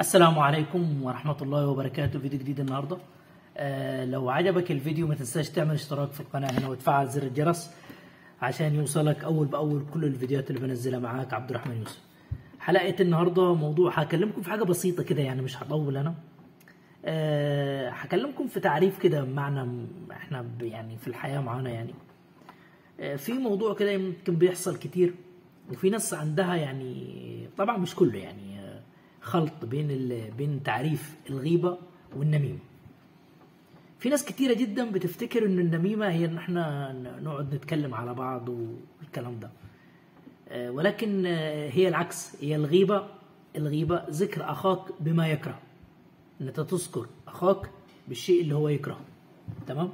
السلام عليكم ورحمة الله وبركاته. فيديو جديد النهاردة. لو عجبك الفيديو ما تنساش تعمل اشتراك في القناة هنا وتفعل زر الجرس عشان يوصلك أول بأول كل الفيديوهات اللي بنزلها. معاك عبد الرحمن يوسف. حلقة النهاردة موضوع هكلمكم في حاجة بسيطة كده، يعني مش هطول أنا. هكلمكم في تعريف كده بمعنى احنا يعني في الحياة معانا، يعني في موضوع كده يمكن بيحصل كتير، وفي ناس عندها يعني طبعا مش كله يعني خلط بين تعريف الغيبة والنميمة. في ناس كتيرة جدا بتفتكر ان النميمة هي ان احنا نقعد نتكلم على بعض والكلام ده، ولكن هي العكس. هي الغيبة ذكر اخاك بما يكره، ان انت تذكر اخاك بالشيء اللي هو يكرهه. تمام؟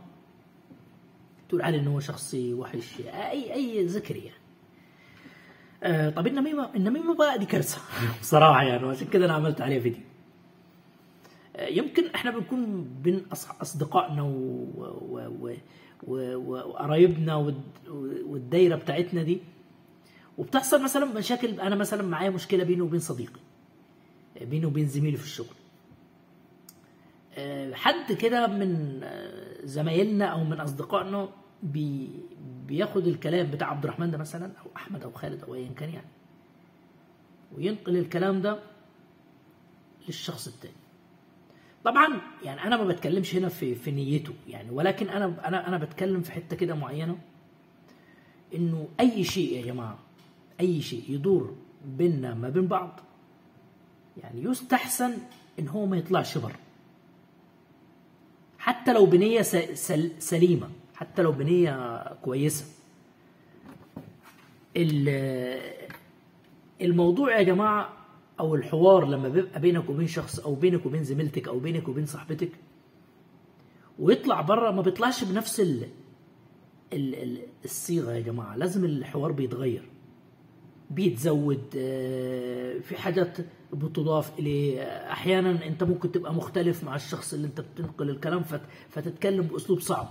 تقول عليه ان هو شخص وحش، اي ذكر يعني. طب النميمة بقى دي كارثة بصراحة يعني، وعشان كده أنا عملت عليها فيديو. يمكن إحنا بنكون بين أصدقائنا وقرايبنا والدايرة بتاعتنا دي، وبتحصل مثلا مشاكل. أنا مثلا معايا مشكلة بيني وبين صديقي، بيني وبين زميلي في الشغل. حد كده من زمايلنا أو من أصدقائنا بياخد الكلام بتاع عبد الرحمن ده مثلا، او احمد او خالد او ايا كان يعني، وينقل الكلام ده للشخص التاني. طبعا يعني انا ما بتكلمش هنا في نيته يعني، ولكن انا بتكلم في حته كده معينه، انه اي شيء يا جماعه، اي شيء يدور بيننا ما بين بعض يعني يستحسن ان هو ما يطلعش بره، حتى لو بنيه سليمه، حتى لو بنية كويسة. الموضوع يا جماعة أو الحوار لما بيبقى بينك وبين شخص، أو بينك وبين زميلتك، أو بينك وبين صاحبتك، ويطلع بره، ما بيطلعش بنفس الصيغة يا جماعة. لازم الحوار بيتغير، بيتزود، في حاجات بتضاف إليه. أحيانا أنت ممكن تبقى مختلف مع الشخص اللي أنت بتنقل الكلام، فتتكلم بأسلوب صعب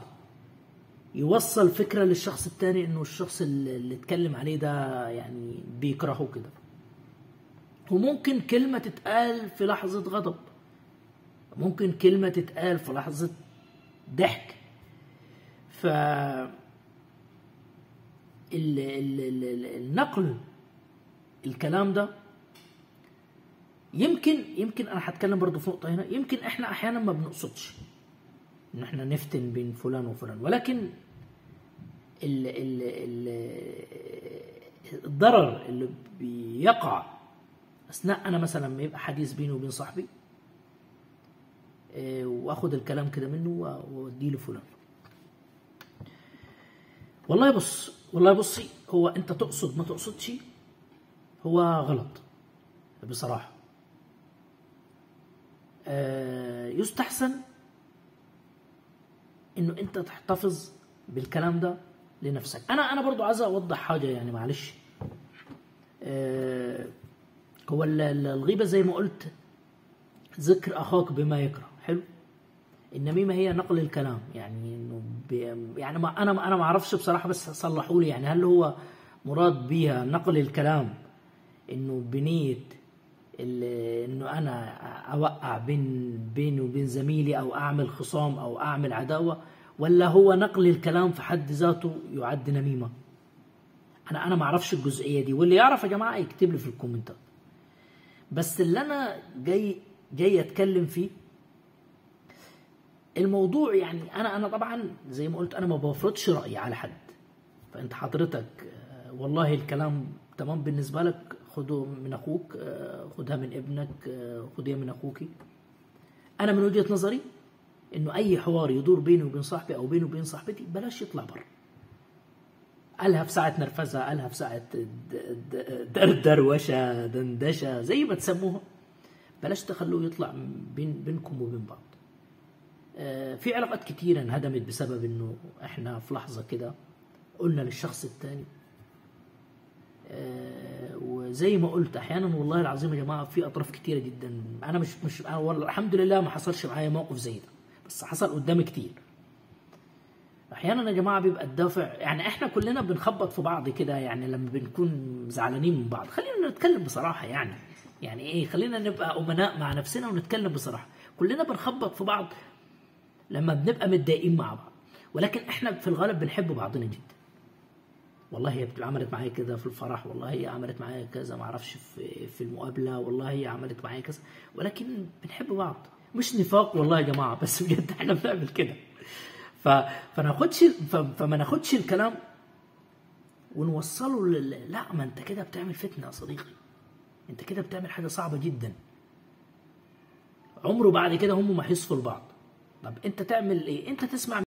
يوصل فكرة للشخص التاني انه الشخص اللي اتكلم عليه ده يعني بيكرهه كده. وممكن كلمة تتقال في لحظة غضب، ممكن كلمة تتقال في لحظة ضحك. النقل الكلام ده يمكن انا هتكلم برضو في نقطة هنا. يمكن احنا احيانا ما بنقصدش ان احنا نفتن بين فلان وفلان، ولكن الضرر اللي بيقع اثناء انا مثلا ما يبقى حديث بيني وبين صاحبي، واخد الكلام كده منه واوديه لفلان. والله بصي، هو انت تقصد ما تقصدش هو غلط بصراحة. يستحسن انه انت تحتفظ بالكلام ده لنفسك. انا برضو عايز اوضح حاجه يعني، معلش. هو الغيبه زي ما قلت ذكر اخاك بما يكره، حلو. النميمه هي نقل الكلام، يعني انه يعني انا ما اعرفش بصراحه، بس صلحوا لي يعني، هل هو مراد بيها نقل الكلام انه بنيه انه انا اوقع بيني وبين زميلي، او اعمل خصام، او اعمل عداوه، ولا هو نقل الكلام في حد ذاته يعد نميمه؟ انا ما اعرفش الجزئيه دي، واللي يعرف يا جماعه يكتب لي في الكومنتات. بس اللي انا جاي اتكلم فيه الموضوع يعني، انا طبعا زي ما قلت انا ما بفرضش رايي على حد. فانت حضرتك والله الكلام تمام بالنسبه لك، خده من اخوك، خدها من ابنك، خدها من اخوكي. انا من وجهه نظري انه اي حوار يدور بيني وبين صاحبي او بيني وبين صاحبتي بلاش يطلع بره. قالها في ساعه نرفزه، قالها في ساعه دروشه، دندشه، زي ما تسموها، بلاش تخلوه يطلع بينكم وبين بعض. في علاقات كتيره انهدمت بسبب انه احنا في لحظه كده قلنا للشخص الثاني. وزي ما قلت احيانا والله العظيم يا جماعه في اطراف كتيره جدا. انا مش أنا والله الحمد لله ما حصلش معايا موقف زي ده، بس حصل قدامي كتير. احيانا يا جماعه بيبقى الدافع يعني احنا كلنا بنخبط في بعض كده يعني، لما بنكون زعلانين من بعض. خلينا نتكلم بصراحه يعني يعني ايه، خلينا نبقى امناء مع نفسنا ونتكلم بصراحه. كلنا بنخبط في بعض لما بنبقى متضايقين مع بعض، ولكن احنا في الغالب بنحب بعضنا جدا. والله هي عملت معايا كده في الفرح، والله هي عملت معايا كذا ما اعرفش في المقابله، والله هي عملت معايا كذا، ولكن بنحب بعض. مش نفاق والله يا جماعه، بس بجد احنا بنعمل كده. فما ناخدش الكلام ونوصله لا، ما انت كده بتعمل فتنه يا صديقي، انت كده بتعمل حاجه صعبه جدا. عمره بعد كده هم ما هيصفوا لبعض. طب انت تعمل ايه؟ انت تسمع